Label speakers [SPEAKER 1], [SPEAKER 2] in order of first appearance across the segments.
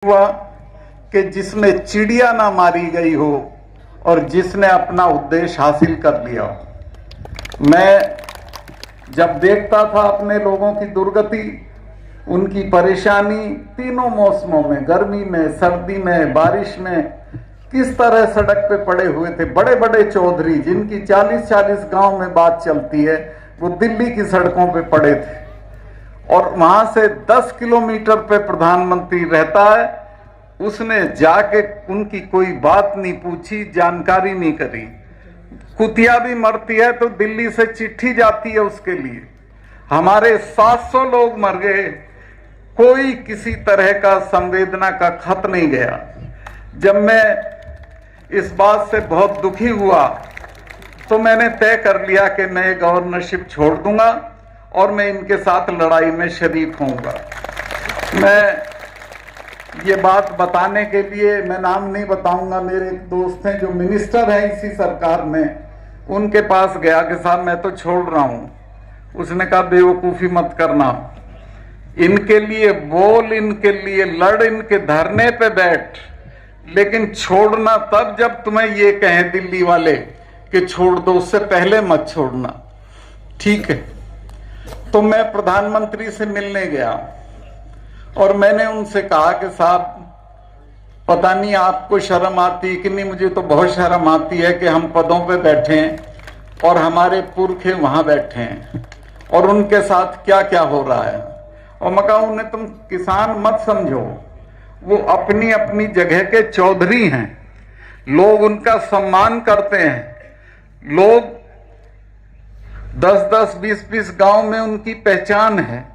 [SPEAKER 1] हुआ कि जिसमें चिड़िया ना मारी गई हो और जिसने अपना उद्देश्य हासिल कर लिया हो। मैं जब देखता था अपने लोगों की दुर्गति, उनकी परेशानी, तीनों मौसमों में, गर्मी में, सर्दी में, बारिश में, किस तरह सड़क पे पड़े हुए थे। बड़े बड़े चौधरी जिनकी 40-40 गांव में बात चलती है, वो दिल्ली की सड़कों पे पड़े थे और वहां से 10 किलोमीटर पे प्रधानमंत्री रहता है। उसने जाके उनकी कोई बात नहीं पूछी, जानकारी नहीं करी। कुतिया भी मरती है तो दिल्ली से चिट्ठी जाती है उसके लिए। हमारे 700 लोग मर गए, कोई किसी तरह का संवेदना का खत नहीं गया। जब मैं इस बात से बहुत दुखी हुआ तो मैंने तय कर लिया कि मैं गवर्नरशिप छोड़ दूंगा और मैं इनके साथ लड़ाई में शरीक होऊंगा। मैं ये बात बताने के लिए, मैं नाम नहीं बताऊंगा, मेरे एक दोस्त हैं जो मिनिस्टर हैं इसी सरकार में, उनके पास गया कि साहब मैं तो छोड़ रहा हूं। उसने कहा बेवकूफ़ी मत करना, इनके लिए बोल, इनके लिए लड़, इनके धरने पे बैठ, लेकिन छोड़ना तब जब तुम्हें ये कहें दिल्ली वाले कि छोड़ दो, उससे पहले मत छोड़ना। ठीक है। तो मैं प्रधानमंत्री से मिलने गया और मैंने उनसे कहा कि साहब पता नहीं आपको शर्म आती कि नहीं, मुझे तो बहुत शर्म आती है कि हम पदों पे बैठे हैं और हमारे पुरखे वहां बैठे हैं और उनके साथ क्या क्या हो रहा है। और मैं कहा उन्हें तुम किसान मत समझो, वो अपनी अपनी जगह के चौधरी हैं, लोग उनका सम्मान करते हैं, लोग 10-10, 20-20 गांव में उनकी पहचान है।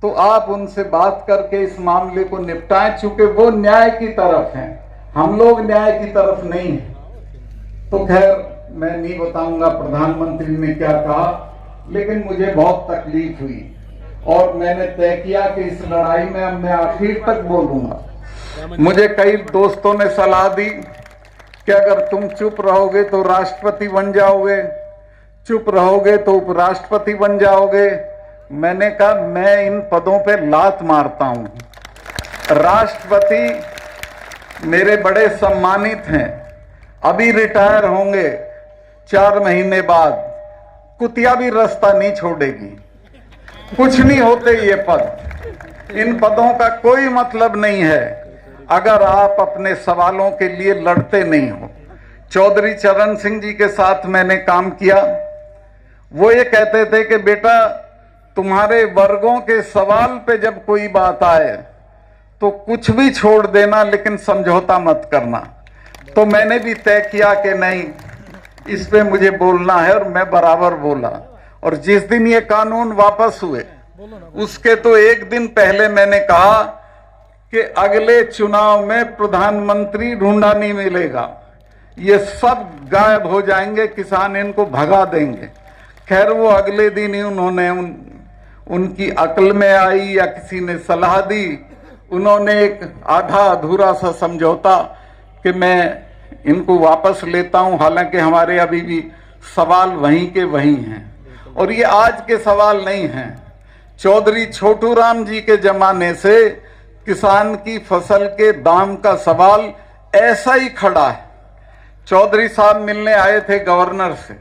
[SPEAKER 1] तो आप उनसे बात करके इस मामले को निपटाएं, चूंकि वो न्याय की तरफ हैं, हम लोग न्याय की तरफ नहीं हैं। तो खैर मैं नहीं बताऊंगा प्रधानमंत्री ने क्या कहा, लेकिन मुझे बहुत तकलीफ हुई और मैंने तय किया कि इस लड़ाई में अब मैं आखिर तक बोलूंगा। मुझे कई दोस्तों ने सलाह दी कि अगर तुम चुप रहोगे तो राष्ट्रपति बन जाओगे, चुप रहोगे तो उपराष्ट्रपति बन जाओगे। मैंने कहा मैं इन पदों पे लात मारता हूं। राष्ट्रपति मेरे बड़े सम्मानित हैं, अभी रिटायर होंगे 4 महीने बाद, कुतिया भी रास्ता नहीं छोड़ेगी। कुछ नहीं होते ये पद, इन पदों का कोई मतलब नहीं है अगर आप अपने सवालों के लिए लड़ते नहीं हो। चौधरी चरण सिंह जी के साथ मैंने काम किया। वो ये कहते थे कि बेटा तुम्हारे वर्गों के सवाल पे जब कोई बात आए तो कुछ भी छोड़ देना, लेकिन समझौता मत करना। तो मैंने भी तय किया कि नहीं, इस पे मुझे बोलना है और मैं बराबर बोला। और जिस दिन ये कानून वापस हुए उसके तो एक दिन पहले मैंने कहा कि अगले चुनाव में प्रधानमंत्री ढूंढा नहीं मिलेगा, ये सब गायब हो जाएंगे, किसान इनको भगा देंगे। खैर वो अगले दिन ही उन्होंने उनकी अक्ल में आई या किसी ने सलाह दी, उन्होंने एक आधा अधूरा सा समझौता कि मैं इनको वापस लेता हूं। हालांकि हमारे अभी भी सवाल वहीं के वहीं हैं और ये आज के सवाल नहीं हैं। चौधरी छोटू राम जी के जमाने से किसान की फसल के दाम का सवाल ऐसा ही खड़ा है। चौधरी साहब मिलने आए थे गवर्नर से।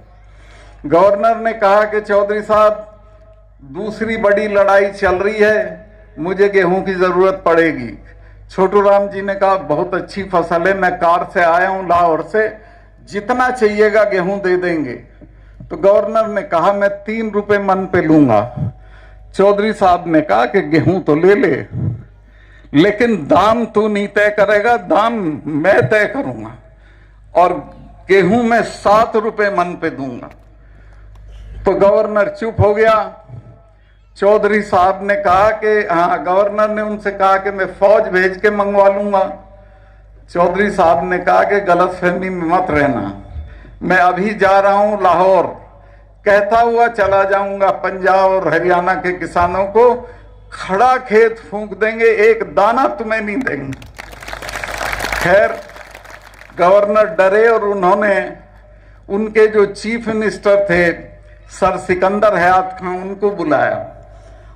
[SPEAKER 1] गवर्नर ने कहा कि चौधरी साहब दूसरी बड़ी लड़ाई चल रही है, मुझे गेहूं की जरूरत पड़ेगी। छोटू राम जी ने कहा बहुत अच्छी फसल है, मैं कार से आया हूं लाहौर से, जितना चाहिएगा गेहूं दे देंगे। तो गवर्नर ने कहा मैं 3 रुपए मन पे लूंगा। चौधरी साहब ने कहा कि गेहूं तो ले ले, लेकिन दाम तू नहीं तय करेगा, दाम मैं तय करूंगा और गेहूं मैं 7 रुपए मन पे दूंगा। तो गवर्नर चुप हो गया। चौधरी साहब ने कहा कि हाँ, गवर्नर ने उनसे कहा कि मैं फौज भेज के मंगवा लूंगा। चौधरी साहब ने कहा कि गलतफहमी में मत रहना, मैं अभी जा रहा हूं लाहौर, कहता हुआ चला जाऊंगा पंजाब और हरियाणा के किसानों को खड़ा खेत फूंक देंगे, एक दाना तुम्हें नहीं देंगे। खैर गवर्नर डरे और उन्होंने उनके जो चीफ मिनिस्टर थे सर सिकंदर हयात खान, उनको बुलाया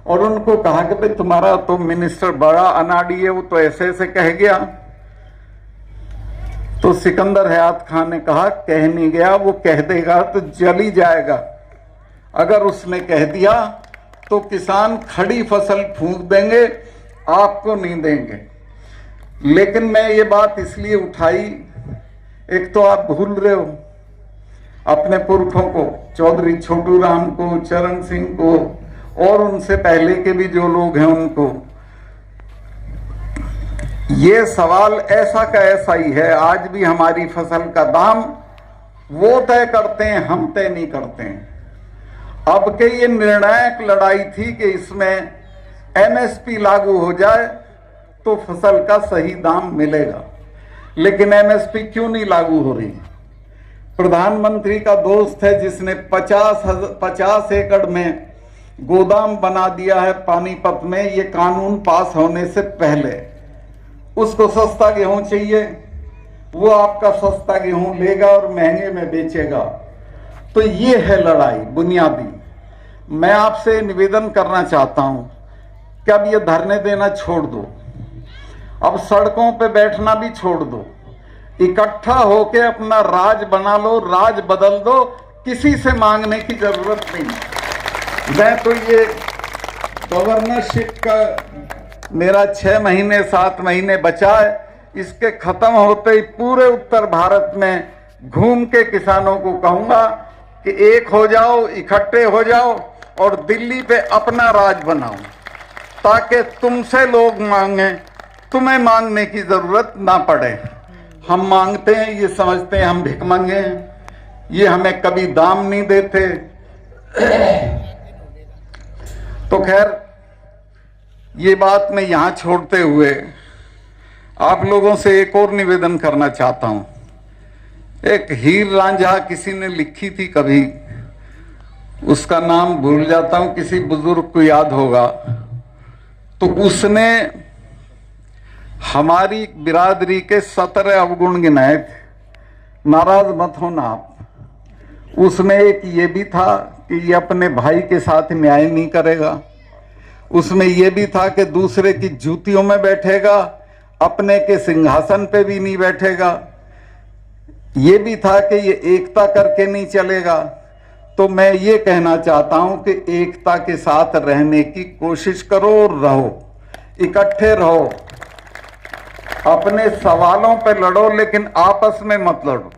[SPEAKER 1] और उनको कहा कि भाई तुम्हारा तो मिनिस्टर बड़ा अनाड़ी है, वो तो ऐसे ऐसे कह गया। तो सिकंदर हयात खान ने कहा कह नहीं गया, वो कह देगा तो जल ही जाएगा। अगर उसने कह दिया तो किसान खड़ी फसल फूंक देंगे, आपको नहीं देंगे। लेकिन मैं ये बात इसलिए उठाई, एक तो आप भूल रहे हो अपने पुरखों को, चौधरी छोटू राम को, चरण सिंह को, और उनसे पहले के भी जो लोग हैं उनको। ये सवाल ऐसा का ऐसा ही है। आज भी हमारी फसल का दाम वो तय करते हैं, हम तय नहीं करते हैं। अब के ये निर्णायक लड़ाई थी कि इसमें एमएसपी लागू हो जाए तो फसल का सही दाम मिलेगा, लेकिन एमएसपी क्यों नहीं लागू हो रही? प्रधानमंत्री का दोस्त है जिसने 50 एकड़ में गोदाम बना दिया है पानीपत में, ये कानून पास होने से पहले। उसको सस्ता गेहूं चाहिए, वो आपका सस्ता गेहूं लेगा और महंगे में बेचेगा। तो ये है लड़ाई बुनियादी। मैं आपसे निवेदन करना चाहता हूं कि अब ये धरने देना छोड़ दो, अब सड़कों पे बैठना भी छोड़ दो, इकट्ठा होके अपना राज बना लो, राज बदल दो, किसी से मांगने की जरूरत नहीं। मैं तो ये गवर्नरशिप का मेरा 6 महीने 7 महीने बचा है, इसके खत्म होते ही पूरे उत्तर भारत में घूम के किसानों को कहूंगा कि एक हो जाओ, इकट्ठे हो जाओ और दिल्ली पे अपना राज बनाओ, ताकि तुमसे लोग मांगे, तुम्हें मांगने की जरूरत ना पड़े। हम मांगते हैं, ये समझते हैं हम भिखमंगे हैं, ये हमें कभी दाम नहीं देते। तो खैर, ये बात मैं यहां छोड़ते हुए आप लोगों से एक और निवेदन करना चाहता हूं। एक हीर रांझा किसी ने लिखी थी कभी, उसका नाम भूल जाता हूं, किसी बुजुर्ग को याद होगा। तो उसने हमारी बिरादरी के 17 अवगुण गिनाए थे, नाराज मत होना आप। उसमें एक ये भी था कि ये अपने भाई के साथ न्याय नहीं करेगा, उसमें यह भी था कि दूसरे की जूतियों में बैठेगा, अपने के सिंहासन पे भी नहीं बैठेगा। यह भी था कि ये एकता करके नहीं चलेगा। तो मैं ये कहना चाहता हूं कि एकता के साथ रहने की कोशिश करो और रहो, इकट्ठे रहो, अपने सवालों पे लड़ो, लेकिन आपस में मत लड़ो।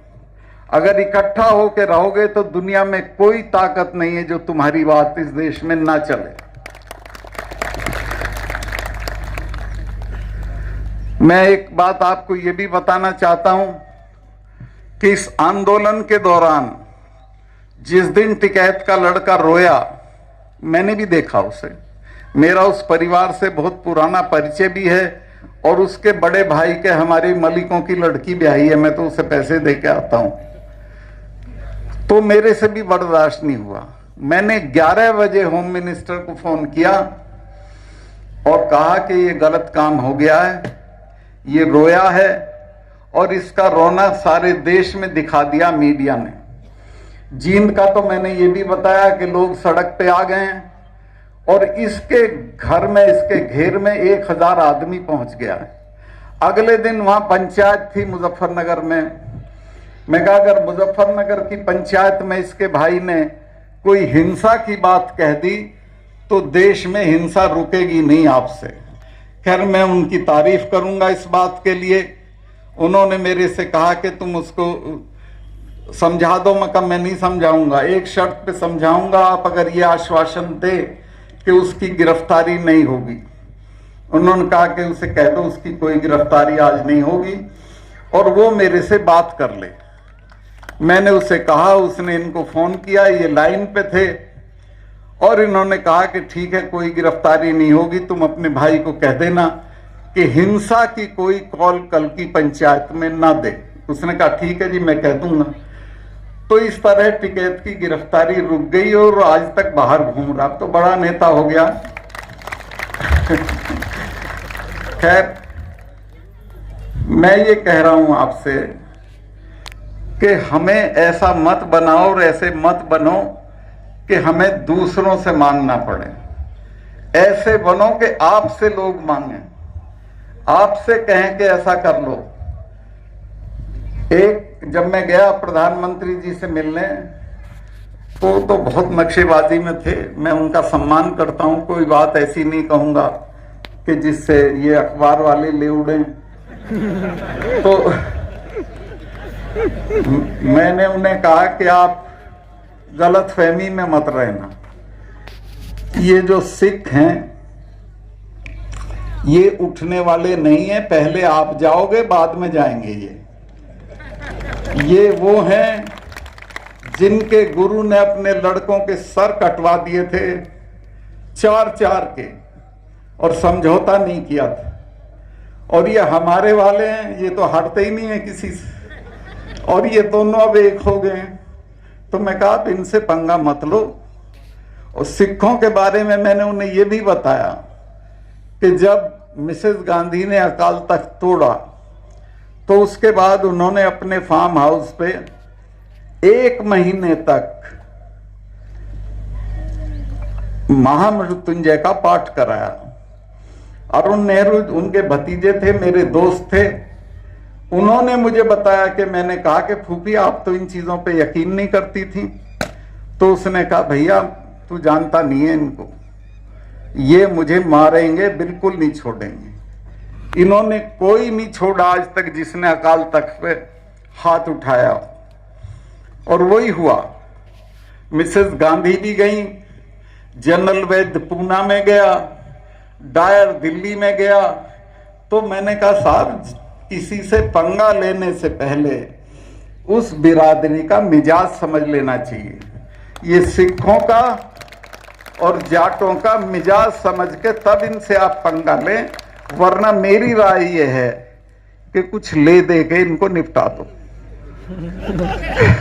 [SPEAKER 1] अगर इकट्ठा होकर रहोगे तो दुनिया में कोई ताकत नहीं है जो तुम्हारी बात इस देश में ना चले। मैं एक बात आपको यह भी बताना चाहता हूं कि इस आंदोलन के दौरान जिस दिन टिकैत का लड़का रोया, मैंने भी देखा उसे। मेरा उस परिवार से बहुत पुराना परिचय भी है और उसके बड़े भाई के हमारे मलिकों की लड़की ब्याही है, मैं तो उसे पैसे दे के आता हूं। तो मेरे से भी बर्दाश्त नहीं हुआ। मैंने 11 बजे होम मिनिस्टर को फोन किया और कहा कि ये गलत काम हो गया है, ये रोया है, और इसका रोना सारे देश में दिखा दिया मीडिया ने। जींद का तो मैंने ये भी बताया कि लोग सड़क पे आ गए हैं और इसके घर में, इसके घेर में 1000 आदमी पहुंच गया है। अगले दिन वहां पंचायत थी मुजफ्फरनगर में। मैं कहा अगर मुजफ्फरनगर की पंचायत में इसके भाई ने कोई हिंसा की बात कह दी तो देश में हिंसा रुकेगी नहीं आपसे। खैर, मैं उनकी तारीफ करूंगा इस बात के लिए। उन्होंने मेरे से कहा कि तुम उसको समझा दो। मैं नहीं समझाऊंगा, एक शर्त पे समझाऊंगा, आप अगर ये आश्वासन दे कि उसकी गिरफ्तारी नहीं होगी। उन्होंने कहा कि उसे कह दो उसकी कोई गिरफ्तारी आज नहीं होगी और वो मेरे से बात कर ले। मैंने उसे कहा, उसने इनको फोन किया, ये लाइन पे थे और इन्होंने कहा कि ठीक है, कोई गिरफ्तारी नहीं होगी, तुम अपने भाई को कह देना कि हिंसा की कोई कॉल कल की पंचायत में ना दे। उसने कहा ठीक है जी, मैं कह दूंगा। तो इस तरह टिकैत की गिरफ्तारी रुक गई और आज तक बाहर घूम रहा, तो बड़ा नेता हो गया। खैर, मैं ये कह रहा हूं आपसे कि हमें ऐसा मत बनाओ और ऐसे मत बनो कि हमें दूसरों से मांगना पड़े। ऐसे बनो कि आपसे लोग मांगे, आपसे कहें कि ऐसा कर लो। एक जब मैं गया प्रधानमंत्री जी से मिलने, तो बहुत नक्शेबाजी में थे। मैं उनका सम्मान करता हूं, कोई बात ऐसी नहीं कहूंगा कि जिससे ये अखबार वाले ले उड़े। तो मैंने उन्हें कहा कि आप गलत फहमी में मत रहना, ये जो सिख हैं ये उठने वाले नहीं है, पहले आप जाओगे बाद में जाएंगे। ये वो हैं जिनके गुरु ने अपने लड़कों के सर कटवा दिए थे 4-4 के, और समझौता नहीं किया था। और ये हमारे वाले हैं, ये तो हटते ही नहीं है किसी से, और ये दोनों अब एक हो गए हैं। तो मैं कहा इनसे पंगा मत लो। और सिखों के बारे में मैंने उन्हें यह भी बताया कि जब मिसेस गांधी ने अकाल तख्त तोड़ा तो उसके बाद उन्होंने अपने फार्म हाउस पे 1 महीने तक महामृत्युंजय का पाठ कराया। अरुण नेहरू उनके भतीजे थे, मेरे दोस्त थे। उन्होंने मुझे बताया कि मैंने कहा कि फूफी आप तो इन चीजों पे यकीन नहीं करती थी। तो उसने कहा भैया तू जानता नहीं है इनको, ये मुझे मारेंगे, बिल्कुल नहीं छोड़ेंगे। इन्होंने कोई नहीं छोड़ा आज तक जिसने अकाल तख्त पे हाथ उठाया। और वही हुआ, मिसेस गांधी भी गई, जनरल वैद्य पूना में गया, डायर दिल्ली में गया। तो मैंने कहा साहब किसी से पंगा लेने से पहले उस बिरादरी का मिजाज समझ लेना चाहिए। ये सिखों का और जाटों का मिजाज समझ के तब इनसे आप पंगा लें, वरना मेरी राय ये है कि कुछ ले दे के इनको निपटा दो।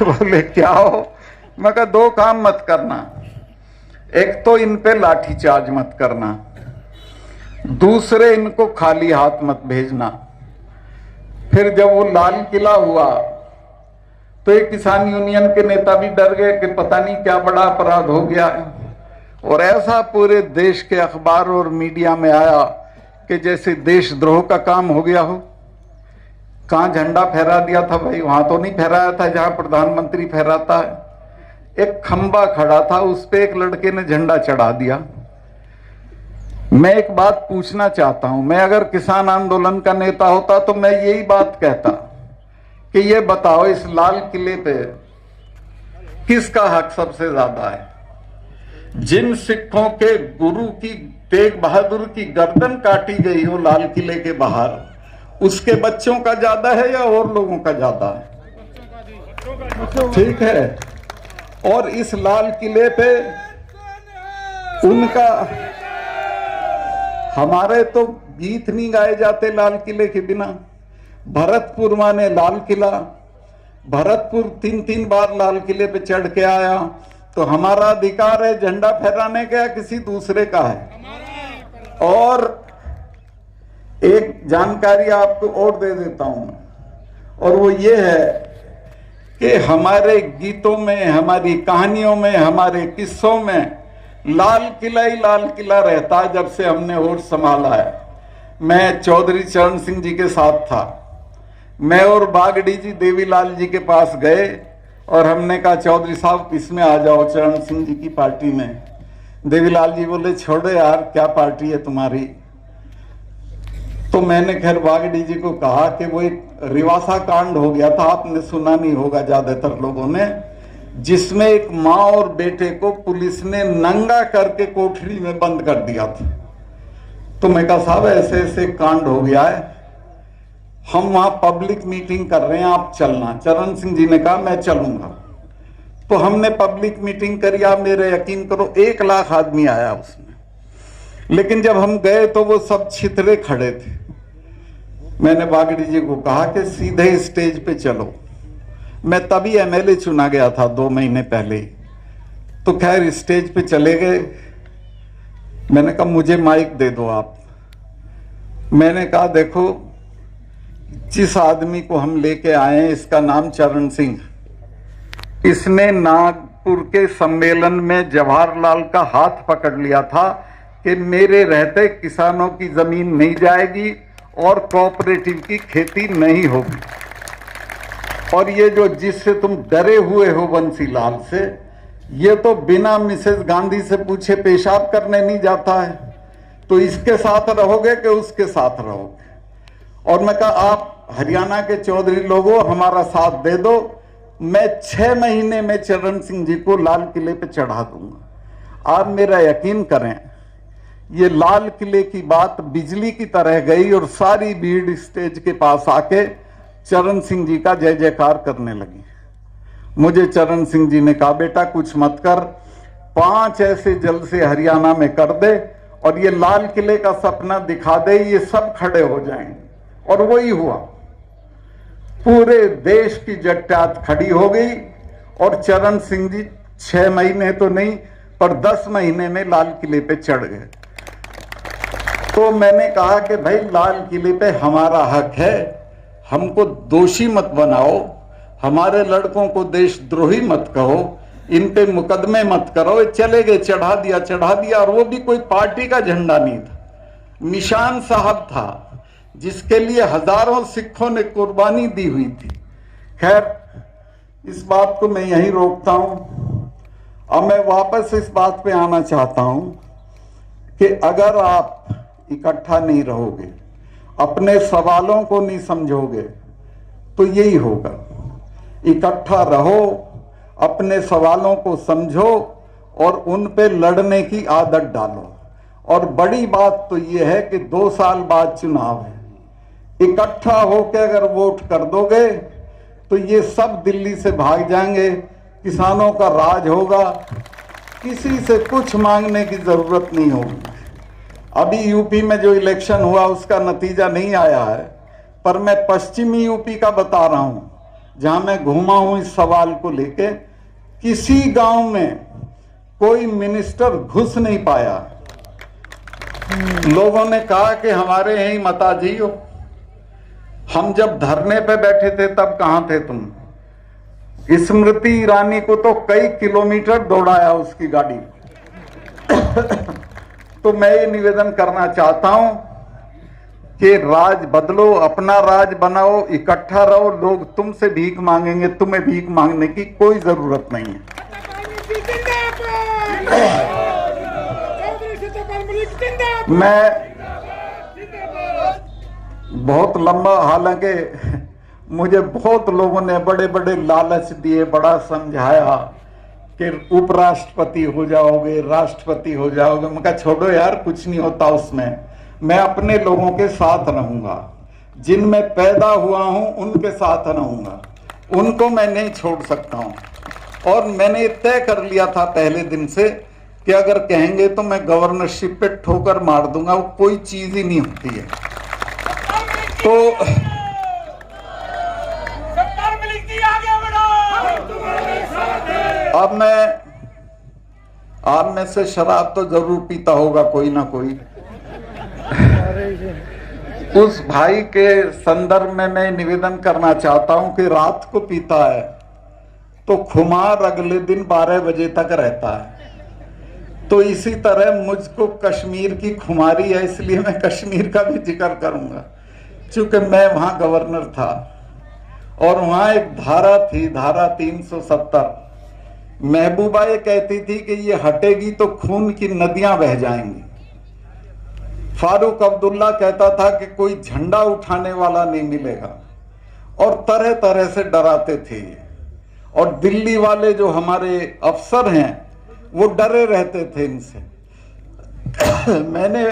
[SPEAKER 1] बोले क्या हो? मैं कहा 2 काम मत करना, एक तो इन पे लाठीचार्ज मत करना, दूसरे इनको खाली हाथ मत भेजना। फिर जब वो लाल किला हुआ तो एक किसान यूनियन के नेता भी डर गए कि पता नहीं क्या बड़ा अपराध हो गया है। और ऐसा पूरे देश के अखबार और मीडिया में आया कि जैसे देशद्रोह का काम हो गया हो। कहां झंडा फहरा दिया था भाई? वहां तो नहीं फहराया था जहां प्रधानमंत्री फहराता है। एक खंबा खड़ा था, उस पे एक लड़के ने झंडा चढ़ा दिया। मैं एक बात पूछना चाहता हूं, मैं अगर किसान आंदोलन का नेता होता तो मैं यही बात कहता कि ये बताओ इस लाल किले पे किसका हक सबसे ज्यादा है? जिन सिखों के गुरु की तेग बहादुर की गर्दन काटी गई हो लाल किले के बाहर, उसके बच्चों का ज्यादा है या और लोगों का ज्यादा है? ठीक है। और इस लाल किले पे उनका, हमारे तो गीत नहीं गाए जाते लाल किले के बिना। भरतपुर माने लाल किला, भरतपुर 3-3 बार लाल किले पे चढ़ के आया, तो हमारा अधिकार है झंडा फहराने का या किसी दूसरे का है? और एक जानकारी आपको और दे देता हूं, और वो ये है कि हमारे गीतों में, हमारी कहानियों में, हमारे किस्सों में लाल किला ही लाल किला रहता है जब से हमने होश संभाला है। मैं चौधरी चरण सिंह जी के साथ था, मैं और बागड़ी जी देवीलाल जी के पास गए और हमने कहा चौधरी साहब इसमें आ जाओ चरण सिंह जी की पार्टी में। देवीलाल जी बोले छोड़ो यार क्या पार्टी है तुम्हारी। तो मैंने खैर बागड़ी जी को कहा कि वो एक रिवासा कांड हो गया था, आपने सुना नहीं होगा ज्यादातर लोगों ने, जिसमें एक माँ और बेटे को पुलिस ने नंगा करके कोठरी में बंद कर दिया था। तो मैं कहा साहब ऐसे ऐसे कांड हो गया है, हम वहां पब्लिक मीटिंग कर रहे हैं, आप चलना। चरण सिंह जी ने कहा मैं चलूंगा। तो हमने पब्लिक मीटिंग करी, आप मेरे यकीन करो 1 लाख आदमी आया उसमें। लेकिन जब हम गए तो वो सब छितरे खड़े थे। मैंने बागड़ी जी को कहा कि सीधे स्टेज पे चलो। मैं तभी एमएलए चुना गया था 2 महीने पहले। तो खैर स्टेज पे चले गए। मैंने कहा मुझे माइक दे दो आप। मैंने कहा देखो जिस आदमी को हम लेके आए हैं इसका नाम चरण सिंह, इसने नागपुर के सम्मेलन में जवाहरलाल का हाथ पकड़ लिया था कि मेरे रहते किसानों की जमीन नहीं जाएगी और कोऑपरेटिव की खेती नहीं होगी। और ये जो जिससे तुम डरे हुए हो बंसीलाल से, ये तो बिना मिसेस गांधी से पूछे पेशाब करने नहीं जाता है। तो इसके साथ रहोगे कि उसके साथ रहोगे? और मैं कहा आप हरियाणा के चौधरी लोगों हमारा साथ दे दो, मैं 6 महीने में चरण सिंह जी को लाल किले पे चढ़ा दूंगा। आप मेरा यकीन करें, ये लाल किले की बात बिजली की तरह गई और सारी भीड़ स्टेज के पास आके चरण सिंह जी का जय जयकार करने लगी। मुझे चरण सिंह जी ने कहा बेटा कुछ मत कर, 5 ऐसे जल्द से हरियाणा में कर दे और ये लाल किले का सपना दिखा दे, ये सब खड़े हो जाएंगे। और वही हुआ, पूरे देश की जट्टात खड़ी हो गई और चरण सिंह जी 6 महीने तो नहीं पर 10 महीने में लाल किले पे चढ़ गए। तो मैंने कहा कि भाई लाल किले पे हमारा हक है, हमको दोषी मत बनाओ, हमारे लड़कों को देशद्रोही मत कहो, इन पे मुकदमे मत करो। चले गए, चढ़ा दिया। और वो भी कोई पार्टी का झंडा नहीं था, निशान साहब था जिसके लिए हजारों सिखों ने कुर्बानी दी हुई थी। खैर इस बात को मैं यहीं रोकता हूं। अब मैं वापस इस बात पे आना चाहता हूं कि अगर आप इकट्ठा नहीं रहोगे, अपने सवालों को नहीं समझोगे, तो यही होगा। इकट्ठा रहो, अपने सवालों को समझो और उन पे लड़ने की आदत डालो। और बड़ी बात तो यह है कि 2 साल बाद चुनाव है, इकट्ठा होकर अगर वोट कर दोगे तो ये सब दिल्ली से भाग जाएंगे, किसानों का राज होगा, किसी से कुछ मांगने की जरूरत नहीं होगी। अभी यूपी में जो इलेक्शन हुआ उसका नतीजा नहीं आया है, पर मैं पश्चिमी यूपी का बता रहा हूं, जहां मैं घूमा हूं इस सवाल को लेके। किसी गांव में कोई मिनिस्टर घुस नहीं पाया। लोगों ने कहा कि हमारे यहीं माताजी हो, हम जब धरने पे बैठे थे तब कहां थे तुम? स्मृति ईरानी को तो कई किलोमीटर दौड़ाया उसकी गाड़ी। तो मैं ये निवेदन करना चाहता हूं कि राज बदलो, अपना राज बनाओ, इकट्ठा रहो। लोग तुमसे भीख मांगेंगे, तुम्हें भीख मांगने की कोई जरूरत नहीं है। मैं बहुत लंबा, हालांकि मुझे बहुत लोगों ने बड़े बड़े लालच दिए, बड़ा समझाया कि उपराष्ट्रपति हो जाओगे, राष्ट्रपति हो जाओगे। मैं कहा छोड़ो यार, कुछ नहीं होता उसमें। मैं अपने लोगों के साथ रहूंगा, जिनमें पैदा हुआ हूं उनके साथ रहूंगा, उनको मैं नहीं छोड़ सकता हूं। और मैंने तय कर लिया था पहले दिन से कि अगर कहेंगे तो मैं गवर्नरशिप पे ठोकर मार दूंगा, वो कोई चीज ही नहीं होती है। तो अब मैं, आप में से शराब तो जरूर पीता होगा कोई ना कोई। उस भाई के संदर्भ में मैं निवेदन करना चाहता हूं कि रात को पीता है तो खुमार अगले दिन 12 बजे तक रहता है। तो इसी तरह मुझको कश्मीर की खुमारी है, इसलिए मैं कश्मीर का भी जिक्र करूंगा, क्योंकि मैं वहां गवर्नर था और वहां एक धारा थी, धारा 370। महबूबा ये कहती थी कि ये हटेगी तो खून की नदियां बह जाएंगी। फारूक अब्दुल्ला कहता था कि कोई झंडा उठाने वाला नहीं मिलेगा, और तरह तरह से डराते थे। और दिल्ली वाले जो हमारे अफसर हैं वो डरे रहते थे इनसे। मैंने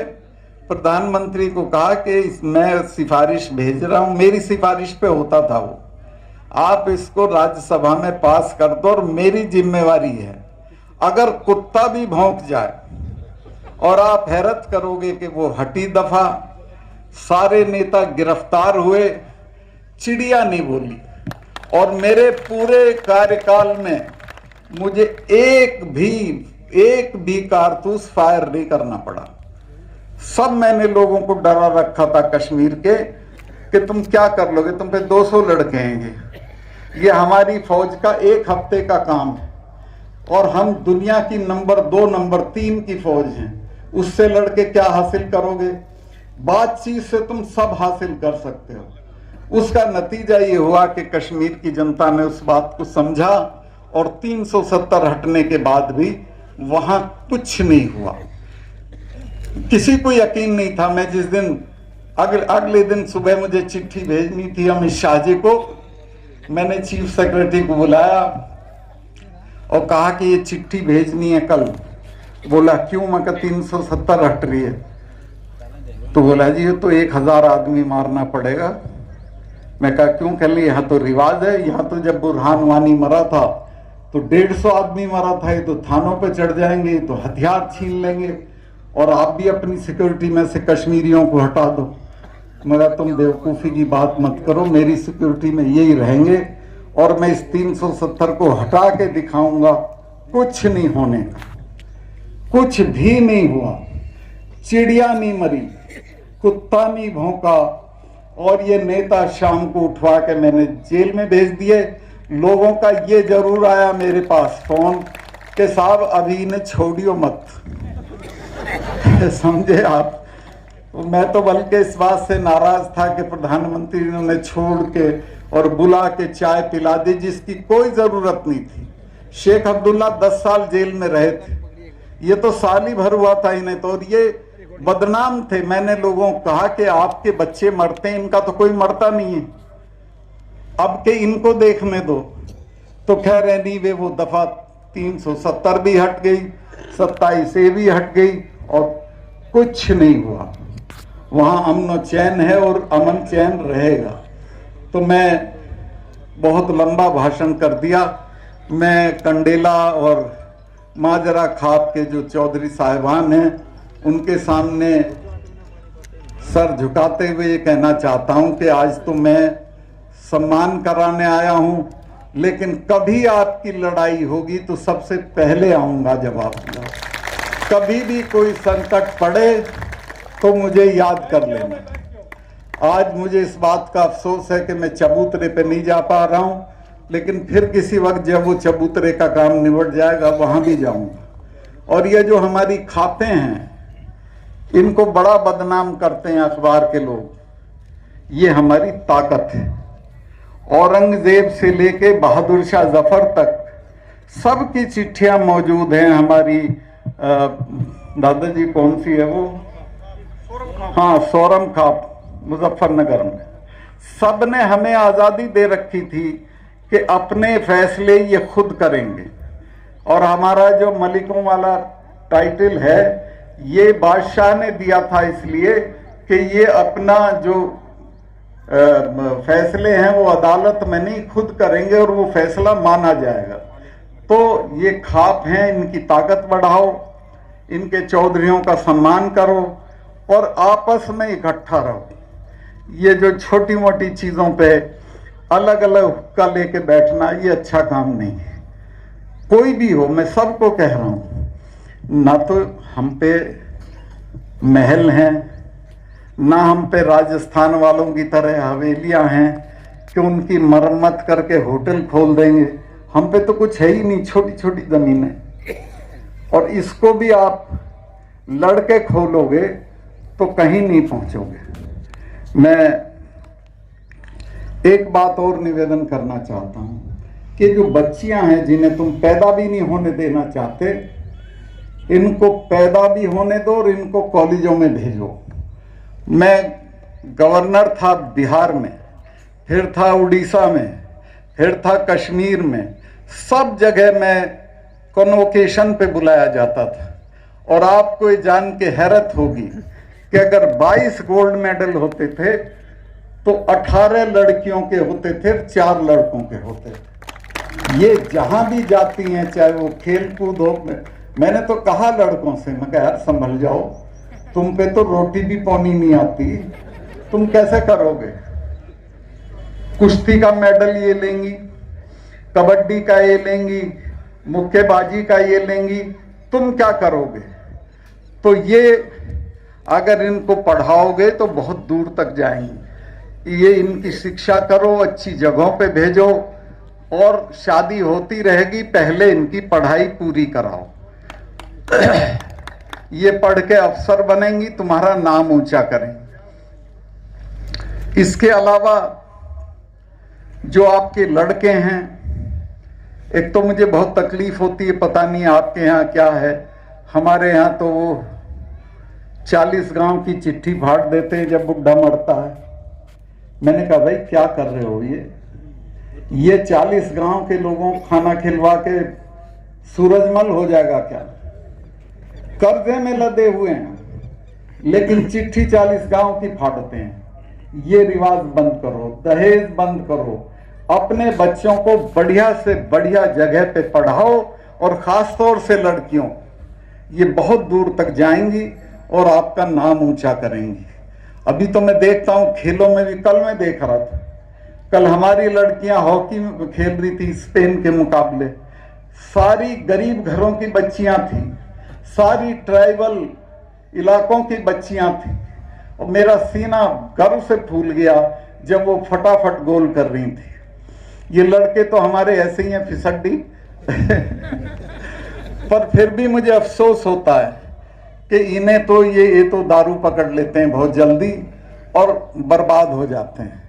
[SPEAKER 1] प्रधानमंत्री को कहा कि मैं सिफारिश भेज रहा हूं, मेरी सिफारिश पे होता था वो, आप इसको राज्यसभा में पास कर दो और मेरी जिम्मेवारी है। अगर कुत्ता भी भौंक जाए, और आप हैरत करोगे कि वो हटी दफा, सारे नेता गिरफ्तार हुए, चिड़िया नहीं बोली। और मेरे पूरे कार्यकाल में मुझे एक भी कारतूस फायर नहीं करना पड़ा। सब मैंने लोगों को डरा रखा था कश्मीर के कि तुम क्या कर लोगे, तुम पे 200 लड़के हैं, ये हमारी फौज का 1 हफ्ते का काम है, और हम दुनिया की नंबर 2 नंबर 3 की फौज हैं। उससे लड़के क्या हासिल करोगे? बातचीत से तुम सब हासिल कर सकते हो। उसका नतीजा ये हुआ कि कश्मीर की जनता ने उस बात को समझा और 370 हटने के बाद भी वहां कुछ नहीं हुआ। किसी को यकीन नहीं था। मैं जिस दिन अगले दिन सुबह मुझे चिट्ठी भेजनी थी अमित शाह जी को, मैंने चीफ सेक्रेटरी को बुलाया और कहा कि ये चिट्ठी भेजनी है कल। बोला क्यों? मैं कहा 370 हट रही है। तो बोला जी ये तो 1000 आदमी मारना पड़ेगा। मैं कहा क्यों? कह ली यहाँ तो रिवाज है, यहाँ तो जब बुरहान वानी मरा था तो 150 आदमी मरा था, ये तो थानों पे चढ़ जाएंगे, तो हथियार छीन लेंगे और आप भी अपनी सिक्योरिटी में से कश्मीरियों को हटा दो। मगर तुम बेवकूफ़ी की बात मत करो, मेरी सिक्योरिटी में यही रहेंगे और मैं इस 370 को हटा के दिखाऊंगा। कुछ नहीं होने का, कुछ भी नहीं हुआ। चिड़िया नहीं मरी, कुत्ता नहीं भौंका और ये नेता शाम को उठवा के मैंने जेल में भेज दिए। लोगों का ये जरूर आया मेरे पास फोन कि साहब अभी इन्हें छोड़ियो मत। समझे आप? मैं तो बल्कि इस बात से नाराज था कि प्रधानमंत्री ने छोड़ के और बुला के चाय पिला दी जिसकी कोई जरूरत नहीं थी। शेख अब्दुल्ला 10 साल जेल में रहे थे, ये तो साल ही भर हुआ था इन्हें तो, और ये बदनाम थे। मैंने लोगों को कहा कि आपके बच्चे मरते हैं, इनका तो कोई मरता नहीं है, अब के इनको देखने दो। तो कह रहे नहीं वे वो दफा 370 भी हट गई, 27 भी हट गई और कुछ नहीं हुआ। वहां अमन चैन है और अमन चैन रहेगा। तो मैं बहुत लंबा भाषण कर दिया। मैं कंडेला और माजरा खाप के जो चौधरी साहिबान हैं उनके सामने सर झुकाते हुए ये कहना चाहता हूं कि आज तो मैं सम्मान कराने आया हूं, लेकिन कभी आपकी लड़ाई होगी तो सबसे पहले आऊंगा जवाब दिया। कभी भी कोई संकट पड़े तो मुझे याद कर लेना। आज मुझे इस बात का अफसोस है कि मैं चबूतरे पे नहीं जा पा रहा हूं, लेकिन फिर किसी वक्त जब वो चबूतरे का काम निबट जाएगा वहां भी जाऊंगा। और ये जो हमारी खापें हैं इनको बड़ा बदनाम करते हैं अखबार के लोग, ये हमारी ताकत है। औरंगजेब से लेके बहादुर शाह जफर तक सबकी चिट्ठियां मौजूद हैं हमारी। दादाजी कौन सी है वो? हाँ, सोरम खाप मुजफ्फरनगर में। सब ने हमें आज़ादी दे रखी थी कि अपने फैसले ये खुद करेंगे। और हमारा जो मलिकों वाला टाइटल है ये बादशाह ने दिया था इसलिए कि ये अपना जो फैसले हैं वो अदालत में नहीं खुद करेंगे और वो फैसला माना जाएगा। तो ये खाप हैं, इनकी ताकत बढ़ाओ, इनके चौधरियों का सम्मान करो और आपस में इकट्ठा रहो। ये जो छोटी मोटी चीज़ों पे अलग अलग हुक्का लेके बैठना ये अच्छा काम नहीं है। कोई भी हो, मैं सबको कह रहा हूँ, ना तो हम पे महल हैं, ना हम पे राजस्थान वालों की तरह हवेलियां हैं कि उनकी मरम्मत करके होटल खोल देंगे। हम पे तो कुछ है ही नहीं, छोटी छोटी जमीनें। और इसको भी आप लड़के खोलोगे तो कहीं नहीं पहुंचोगे। मैं एक बात और निवेदन करना चाहता हूं कि जो बच्चियां हैं जिन्हें तुम पैदा भी नहीं होने देना चाहते, इनको पैदा भी होने दो और इनको कॉलेजों में भेजो। मैं गवर्नर था बिहार में, फिर था उड़ीसा में, फिर था कश्मीर में, सब जगह मैं कन्वोकेशन पे बुलाया जाता था। और आपको ये जान के हैरत होगी कि अगर 22 गोल्ड मेडल होते थे तो 18 लड़कियों के होते थे, 4 लड़कों के होते थे। ये जहां भी जाती हैं, चाहे वो खेल कूद हो। मैंने तो कहा लड़कों से, मैं कहा यार संभल जाओ, तुम पे तो रोटी भी पानी नहीं आती, तुम कैसे करोगे? कुश्ती का मेडल ये लेंगी, कबड्डी का ये लेंगी, मुक्केबाजी का ये लेंगी, तुम क्या करोगे? तो ये अगर इनको पढ़ाओगे तो बहुत दूर तक जाएंगी। ये इनकी शिक्षा करो, अच्छी जगहों पे भेजो और शादी होती रहेगी, पहले इनकी पढ़ाई पूरी कराओ। ये पढ़ के अफसर बनेंगी, तुम्हारा नाम ऊंचा करेंगी। इसके अलावा जो आपके लड़के हैं, एक तो मुझे बहुत तकलीफ होती है, पता नहीं आपके यहाँ क्या है, हमारे यहाँ तो वो 40 गांव की चिट्ठी फाड़ देते हैं जब बुढ़ा मरता है। मैंने कहा भाई क्या कर रहे हो, ये 40 गांव के लोगों को खाना खिलवा के सूरजमल हो जाएगा क्या? कर्जे में लदे हुए हैं, लेकिन चिट्ठी 40 गांव की फाड़ते हैं। ये रिवाज बंद करो, दहेज बंद करो, अपने बच्चों को बढ़िया से बढ़िया जगह पे पढ़ाओ, और खास तौर से लड़कियों, ये बहुत दूर तक जाएंगी और आपका नाम ऊंचा करेंगी। अभी तो मैं देखता हूं खेलों में भी, कल मैं देख रहा था, कल हमारी लड़कियां हॉकी में खेल रही थी स्पेन के मुकाबले, सारी गरीब घरों की बच्चियां थी, सारी ट्राइबल इलाकों की बच्चियां थी, और मेरा सीना गर्व से फूल गया जब वो फटाफट गोल कर रही थी। ये लड़के तो हमारे ऐसे ही हैं फिसड्डी पर फिर भी मुझे अफसोस होता है कि इन्हें तो ये तो दारू पकड़ लेते हैं बहुत जल्दी और बर्बाद हो जाते हैं,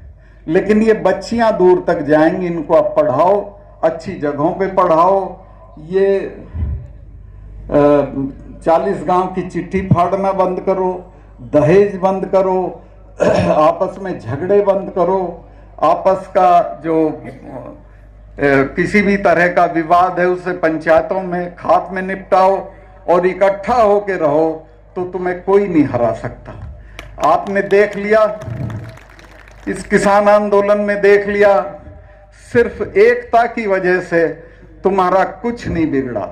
[SPEAKER 1] लेकिन ये बच्चियां दूर तक जाएंगी, इनको आप पढ़ाओ, अच्छी जगहों पे पढ़ाओ। ये 40 गांव की चिट्ठी फाड़ना बंद करो, दहेज बंद करो, आपस में झगड़े बंद करो, आपस का जो किसी भी तरह का विवाद है उसे पंचायतों में खाप में निपटाओ, और इकट्ठा होके रहो तो तुम्हें कोई नहीं हरा सकता। आपने देख लिया इस किसान आंदोलन में, देख लिया सिर्फ एकता की वजह से तुम्हारा कुछ नहीं बिगड़ा।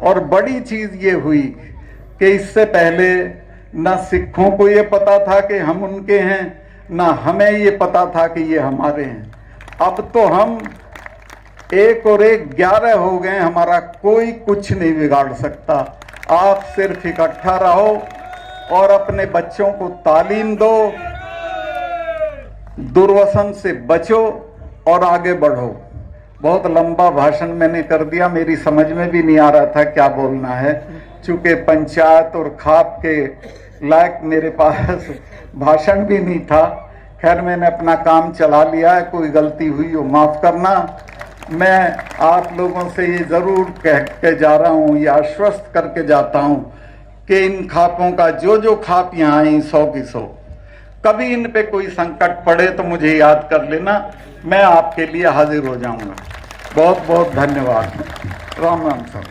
[SPEAKER 1] और बड़ी चीज ये हुई कि इससे पहले ना सिखों को ये पता था कि हम उनके हैं, ना हमें ये पता था कि ये हमारे हैं। अब तो हम 1 और 1 11 हो गए, हमारा कोई कुछ नहीं बिगाड़ सकता। आप सिर्फ इकट्ठा रहो और अपने बच्चों को तालीम दो, दुर्व्यसन से बचो और आगे बढ़ो। बहुत लंबा भाषण मैंने कर दिया, मेरी समझ में भी नहीं आ रहा था क्या बोलना है, चूंकि पंचायत और खाप के लायक मेरे पास भाषण भी नहीं था। खैर मैंने अपना काम चला लिया है, कोई गलती हुई हो माफ करना। मैं आप लोगों से ये जरूर कह के जा रहा हूँ, ये आश्वस्त करके जाता हूँ कि इन खापों का जो खाप यहाँ आई 100 की 100, कभी इन पे कोई संकट पड़े तो मुझे याद कर लेना, मैं आपके लिए हाजिर हो जाऊंगा। बहुत बहुत धन्यवाद। राम राम साहब।